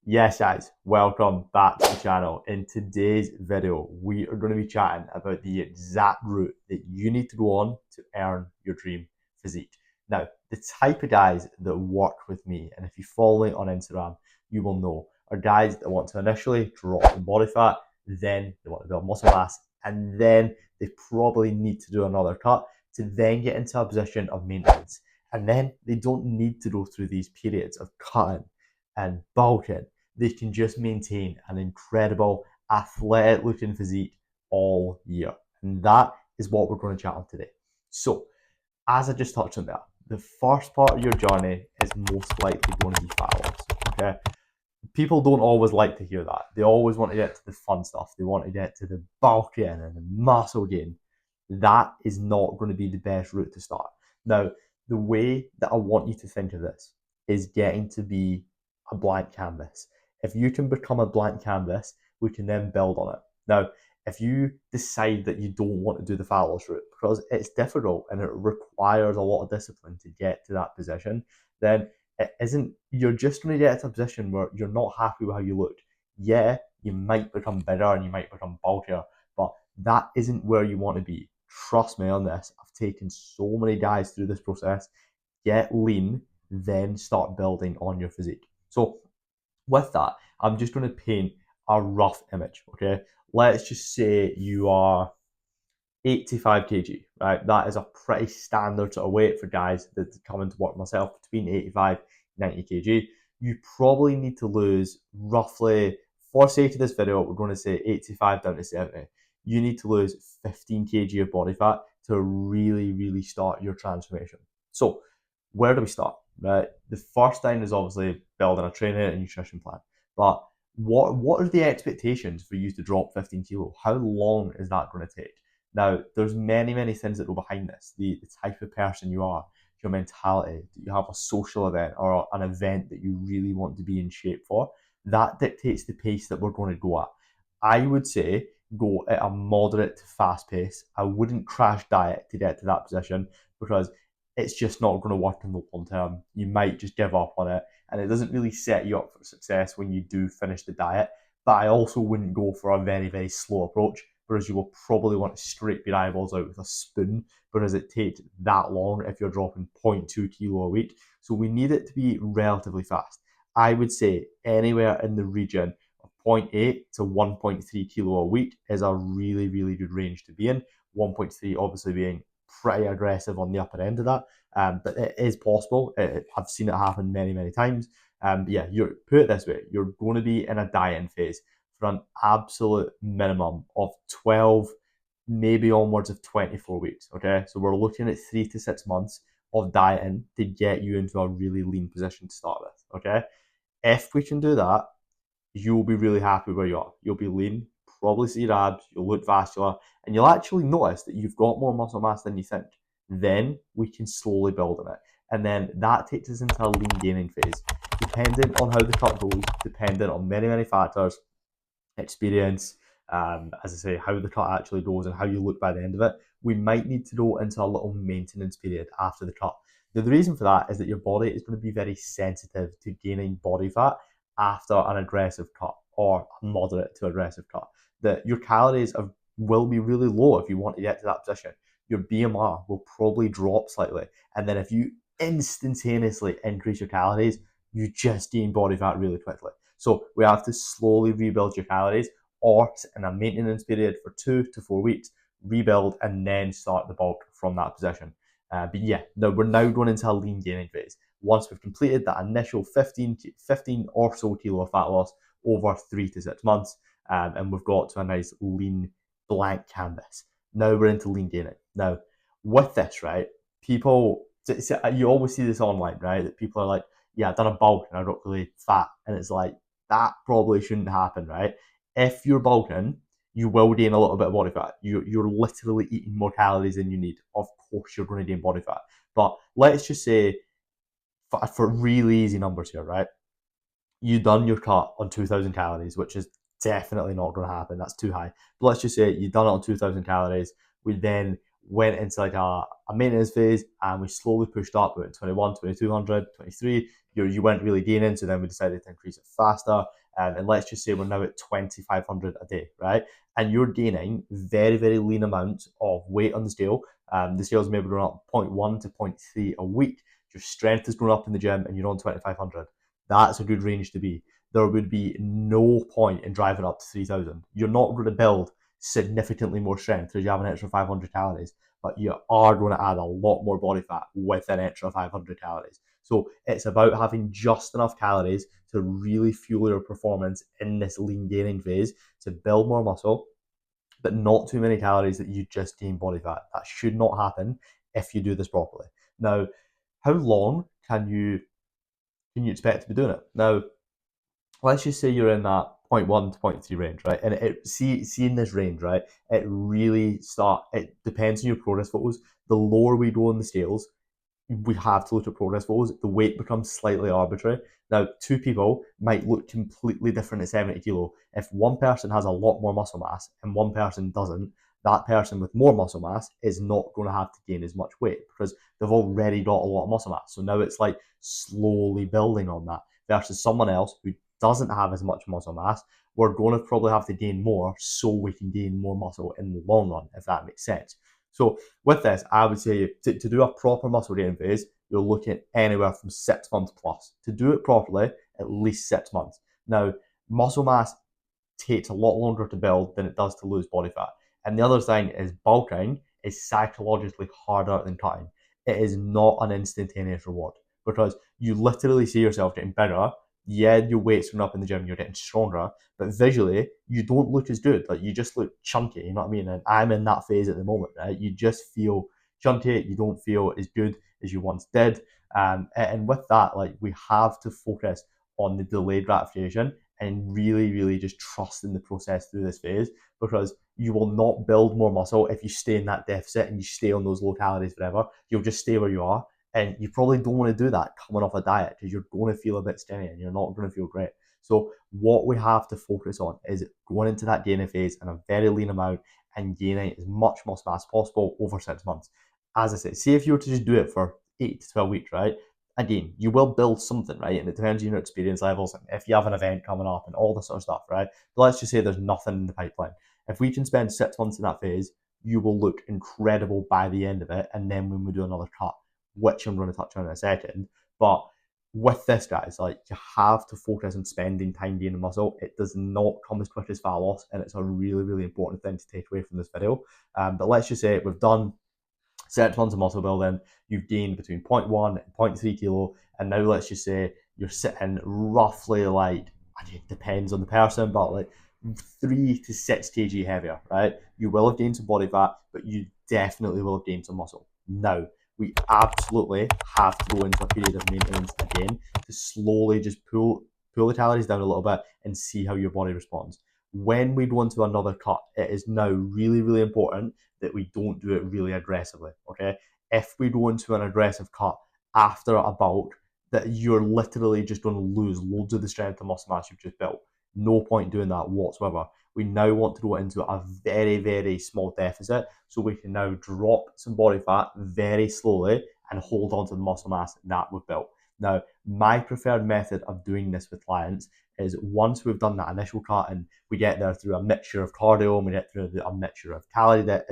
Yes, guys, welcome back to the channel. In today's video, we are going to be chatting about the exact route that you need to go on to earn your dream physique. Now, the type of guys that work with me, and if you follow me on Instagram, you will know, are guys that want to initially drop in body fat, then they want to build muscle mass, and then they probably need to do another cut to then get into a position of maintenance. And then they don't need to go through these periods of cutting and bulking. They can just maintain an incredible athletic looking physique all year. And that is what we're going to chat on today. So, as I just touched on there, the first part of your journey is most likely going to be fat loss. Okay. People don't always like to hear that. They always want to get to the fun stuff. They want to get to the bulk gain and the muscle gain. That is not going to be the best route to start. Now, the way that I want you to think of this is getting to be a blank canvas. If you can become a blank canvas, we can then build on it. Now, if you decide that you don't want to do the fat loss route because it's difficult and it requires a lot of discipline to get to that position, then it isn't, you're just going to get to a position where you're not happy with how you look. Yeah, you might become bigger and you might become bulkier, but that isn't where you want to be. Trust me on this. I've taken so many guys through this process. Get lean, then start building on your physique. So with that, I'm just going to paint a rough image, okay? Let's just say you are 85 kg, right? That is a pretty standard sort of weight for guys that come into work myself, between 85 and 90 kg. You probably need to lose roughly, for sake of this video, we're going to say 85 down to 70. You need to lose 15 kg of body fat to really start your transformation. So where do we start? Right, the first thing is obviously building a training and nutrition plan. But what are the expectations for you to drop 15 kilo? How long is that going to take? Now, there's many things that go behind this. The type of person you are, your mentality. Do you have a social event or an event that you really want to be in shape for? That dictates the pace that we're going to go at. I would say go at a moderate to fast pace. I wouldn't crash diet to get to that position because it's just not going to work in the long term. You might just give up on it, and it doesn't really set you up for success when you do finish the diet. But I also wouldn't go for a very slow approach, whereas you will probably want to scrape your eyeballs out with a spoon because it takes that long if you're dropping 0.2 kilo a week. So we need it to be relatively fast. I would say anywhere in the region of 0.8 to 1.3 kilo a week is a really good range to be in. 1.3 obviously being pretty aggressive on the upper end of that, but it is possible. I've seen it happen many times. But yeah, you're put it this way: you're going to be in a dieting phase for an absolute minimum of 12, maybe onwards of 24 weeks. Okay, so we're looking at 3 to 6 months of dieting to get you into a really lean position to start with. Okay, if we can do that, you'll be really happy where you are. You'll be lean, probably see your abs, you'll look vascular, and you'll actually notice that you've got more muscle mass than you think. Then we can slowly build on it. And then that takes us into a lean gaining phase. Dependent on how the cut goes, dependent on many factors, experience, as I say, how the cut actually goes and how you look by the end of it, we might need to go into a little maintenance period after the cut. Now, the reason for that is that your body is going to be very sensitive to gaining body fat after an aggressive cut or a moderate to aggressive cut. That your calories will be really low if you want to get to that position. Your BMR will probably drop slightly. And then if you instantaneously increase your calories, you just gain body fat really quickly. So we have to slowly rebuild your calories or in a maintenance period for 2 to 4 weeks, rebuild and then start the bulk from that position. But yeah, we're now going into a lean gaining phase. Once we've completed that initial 15 or so kilo of fat loss over 3 to 6 months, and we've got to a nice lean blank canvas. Now we're into lean gaining. Now, with this, right, people, you always see this online, right, that people are like, yeah, I've done a bulk and I got really fat. And it's like, that probably shouldn't happen, right? If you're bulking, you will gain a little bit of body fat. You're literally eating more calories than you need. Of course, you're going to gain body fat. But let's just say, for really easy numbers here, right? You done your cut on 2,000 calories, which is definitely not going to happen. That's too high. But let's just say you done it on 2,000 calories. We then went into like a maintenance phase, and we slowly pushed up at 21, 2200, 23. You weren't really gaining, so then we decided to increase it faster. And let's just say we're now at 2500 a day, right? And you're gaining very, very lean amounts of weight on the scale. The scale's maybe going up 0.1 to 0.3 a week. Your strength is going up in the gym, and you're on 2500. That's a good range to be. There would be no point in driving up to 3000. You're not going to build significantly more strength because you have an extra 500 calories, but you are going to add a lot more body fat with an extra 500 calories. So it's about having just enough calories to really fuel your performance in this lean gaining phase to build more muscle, but not too many calories that you just gain body fat. That should not happen if you do this properly. Now, how long can you expect to be doing it? Now, let's just say you're in that 0.1 to 0.3 range, right? And see in this range, right? It depends on your progress photos. The lower we go on the scales, we have to look at progress photos. The weight becomes slightly arbitrary. Now, two people might look completely different at 70 kilo. If one person has a lot more muscle mass and one person doesn't, that person with more muscle mass is not going to have to gain as much weight because they've already got a lot of muscle mass. So now it's like slowly building on that versus someone else who doesn't have as much muscle mass. We're going to probably have to gain more so we can gain more muscle in the long run, if that makes sense. So with this, I would say to do a proper muscle gaining phase, you're looking at anywhere from 6 months plus. To do it properly, at least 6 months. Now, muscle mass takes a lot longer to build than it does to lose body fat. And the other thing is bulking is psychologically harder than cutting. It is not an instantaneous reward because you literally see yourself getting bigger. Yeah, your weight's going up in the gym, you're getting stronger, but visually you don't look as good. Like you just look chunky, you know what I mean? And I'm in that phase at the moment, right? You just feel chunky, you don't feel as good as you once did. And with that, like we have to focus on the delayed gratification and really, really just trust in the process through this phase because you will not build more muscle if you stay in that deficit and you stay on those low calories forever. You'll just stay where you are. And you probably don't want to do that coming off a diet because you're going to feel a bit skinny and you're not going to feel great. So what we have to focus on is going into that gaining phase in a very lean amount and gaining as much muscle mass possible over 6 months. As I said, see if you were to just do it for 8 to 12 weeks, right? Again, you will build something, right? And it depends on your experience levels and if you have an event coming up and all this sort of stuff, right? But let's just say there's nothing in the pipeline. If we can spend 6 months in that phase, you will look incredible by the end of it. And then when we do another cut, which I'm going to touch on in a second, but with this, guys, like you have to focus on spending time gaining muscle. It does not come as quick as fat loss, and it's a really, really important thing to take away from this video. But let's just say we've done 6 months of muscle building, you've gained between 0.1 and 0.3 kilo, and now let's just say you're sitting roughly like, it depends on the person, but like 3 to 6 kg heavier, right? You will have gained some body fat, but you definitely will have gained some muscle. Now, we absolutely have to go into a period of maintenance again to slowly just pull the calories down a little bit and see how your body responds. When we go into another cut, it is now really, really important that we don't do it really aggressively, okay? If we go into an aggressive cut after a bulk, that you're literally just going to lose loads of the strength and muscle mass you've just built. No point doing that whatsoever. We now want to go into a very, very small deficit so we can now drop some body fat very slowly and hold on to the muscle mass that we've built. Now, my preferred method of doing this with clients is once we've done that initial cut and we get there through a mixture of cardio and we get through a mixture of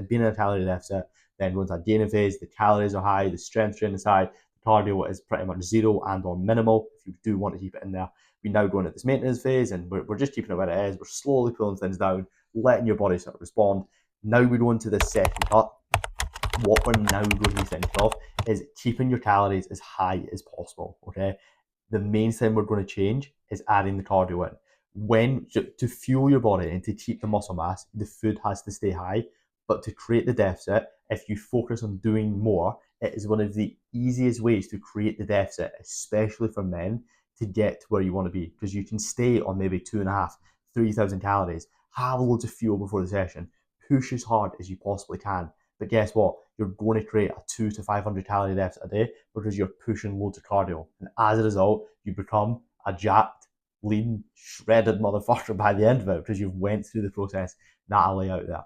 being in a calorie deficit, then go into a gaining phase, the calories are high, the strength training is high, the cardio is pretty much zero and or minimal if you do want to keep it in there. We now go into this maintenance phase and we're just keeping it where it is. We're slowly pulling things down, letting your body sort of respond. Now we go into the second cut. What we're now going to be thinking of is keeping your calories as high as possible, okay? The main thing we're going to change is adding the cardio in. To fuel your body and to keep the muscle mass, the food has to stay high, but to create the deficit, if you focus on doing more, it is one of the easiest ways to create the deficit, especially for men, to get to where you want to be, because you can stay on maybe 2.5, 3,000 calories, have loads of fuel before the session, push as hard as you possibly can. But guess what? You're going to create a 200 to 500 calorie deficit a day because you're pushing loads of cardio. And as a result, you become a jacked, lean, shredded motherfucker by the end of it because you've went through the process that I lay out there.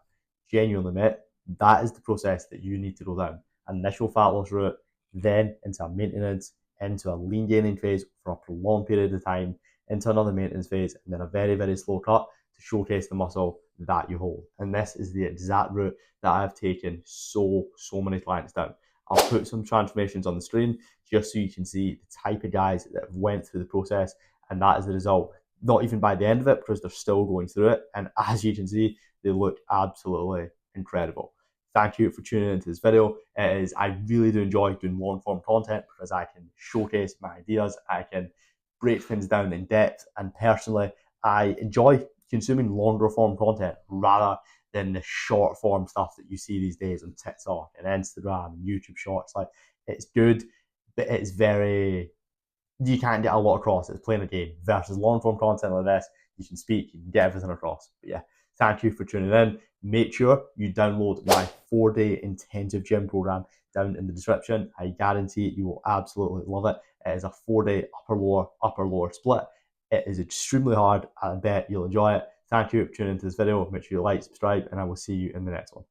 Genuinely, mate, That is the process that you need to go down. An initial fat loss route, then into a maintenance, into a lean gaining phase for a prolonged period of time, into another maintenance phase, and then a very, very slow cut to showcase the muscle that you hold. And this is the exact route that I've taken so many clients down. I'll put some transformations on the screen just so you can see the type of guys that have went through the process, and that is the result. Not even by the end of it, because they're still going through it. And as you can see, they look absolutely incredible. Thank you for tuning into this video. I really do enjoy doing long form content because I can showcase my ideas, I can break things down in depth, and personally, I enjoy consuming longer form content rather than the short form stuff that you see these days on TikTok and Instagram and YouTube Shorts. Like, it's good, but it's very, you can't get a lot across. It's playing a game versus long form content like this. You can speak, you can get everything across. But yeah, thank you for tuning in. Make sure you download my 4-day intensive gym program down in the description. I guarantee you will absolutely love it. It is a 4-day upper lower split. It is extremely hard, and I bet you'll enjoy it. Thank you for tuning into this video. Make sure you like, subscribe, and I will see you in the next one.